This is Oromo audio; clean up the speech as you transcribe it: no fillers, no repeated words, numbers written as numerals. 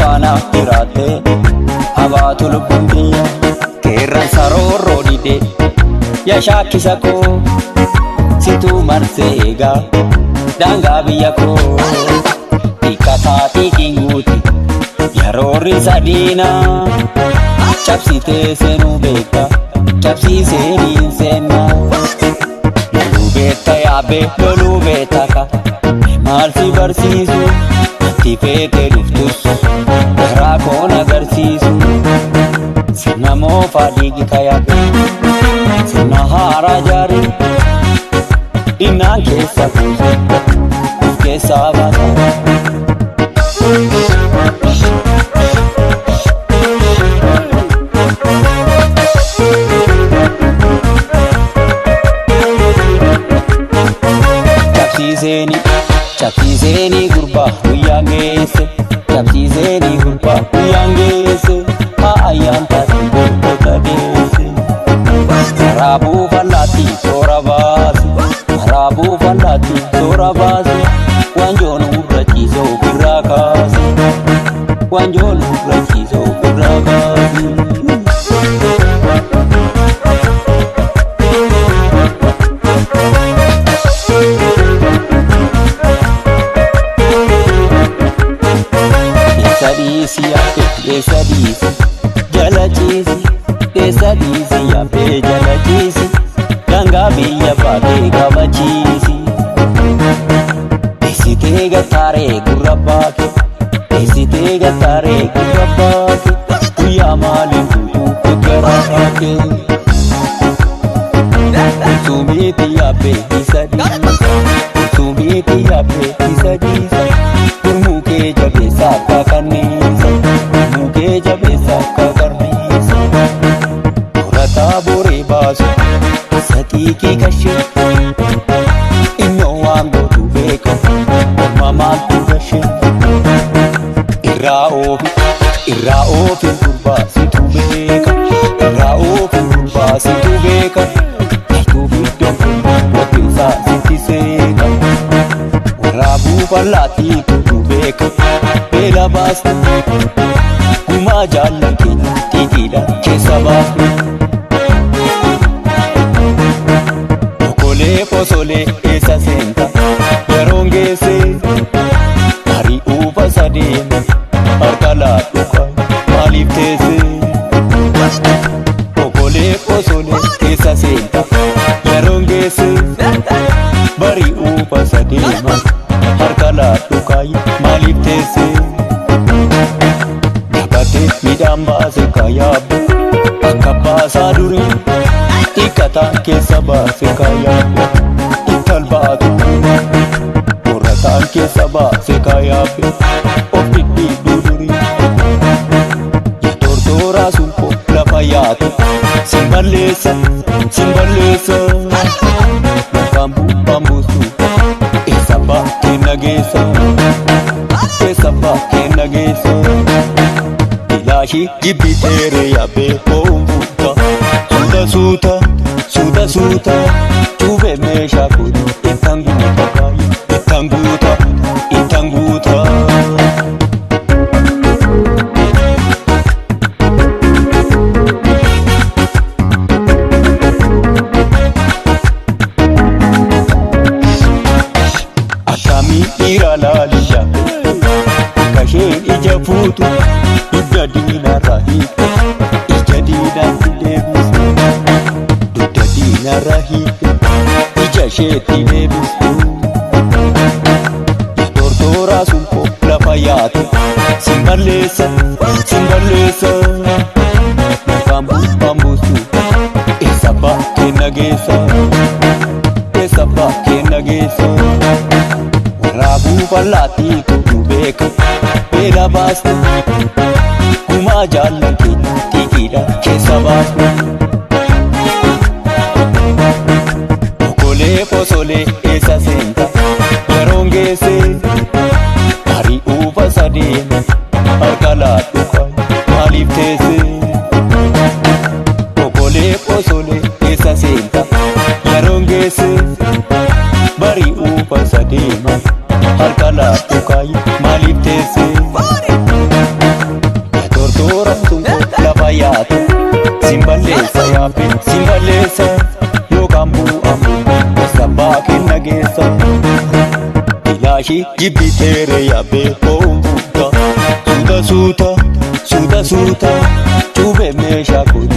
faana jiraate habaatu lubbuun kiyya qeerransa roorroo dide yaa shaakkisa koo situ marsee eegaa daangaa biyya koo hiikkataatii kinguuti yaroorri sadiina cabsitee seenuu beekta cabsiisee niin seenna loluu beekta yaabee loluu beekta ka maal si barsiisu ati feete dhuftus garaa koon agarsiisu sirna moofaa dhiigi ka yaabee sirna haaraa jaarii innaan keessa kuusu of keessaa baasa. Cabsiiseeni gurbaa guyyaan geesse cabsiiseeni gurbaa guyyaan geesse haa ayyaan taasii gootota deesse maraabuu fallaatti toora baase maraabuu fallaatti toora baase wanjoon urra ciisoo birraa kaase wanjoon urra ciisoo birraa kaase. Desa diisi jala ciisi desa diisi yaabee jala ciisi daangaa biyya baatee kabachiisi deessitee gattaaree gurra baake deessitee gattaaree gurra baake guyyaa maaliin tuutuu eeggaraa baake sumiiti yaabee isa diisi sumiiti yaabee isa diisi gurmuu kee jabeessa akka kanniisa. Jabeessa akka garbiisa horataa boree baasu satiikii kashee innoo waan godhu beeka orma maaltu gashee irraa oofi gurbaasitu beeka irraa oofi gurbaasitu beeka ituuf iddoon waqinsaa sitti seeka waraabuu fallaattii tuutu beeka beela baastu. Gumaa jaallan keenya xixiidha keessa baafne okolee posolee eessa seenta yeroon geesse ari'uufa sadeeme harka laadhuka maaliif teesse okolee posolee eessa seenta yeroon geesse bari'uufa sadeema harka laadhuka maaliif teesse. Midhaan baase kaayaabu akka baasaa durii hiikkataan keessa baase kaayaabu ittal baatu qorrataan keessa baase kaayaabu of dhidhiibduu durii tortooraa suuqoo lafa yaatu simballeessa lafaan buustu eessa baatee nageessa eessa baatee nageessa. Ilaashi jibbiteere yaabee koombuuta suuta cuubee meeshaa godhu ittaan guuta ittaan guuta. Akkamii dhiira laaliyaa kasheen ija fuutu. Dudda diinarraa hiike ija diinaatti deebistu dudda diinarraa hiike ija isheetti deebistu tortooraa suuqoo lafa yaate simballeessa lafaan buustu eessa baatee nageessa waraabuu fallaattii tuutu beeka beela baaste. Gumaa jaallan keenya xixiidha keessa baafne okolee posolee eessa seenta yeroon geesse ari'uufa sadeeme harka laadhuka maaliif teesse okolee posolee eessa seenta yeroon geesse bari'uufa sadeeme harka laadhuka maaliif teesse. yaabe si maleessa yookaan bu'amu gosa baakee nageessa. Ilaashi jibbiteere yaabe hoombuuta suuta suuta suuta suuta cuubee meeshaa godhu.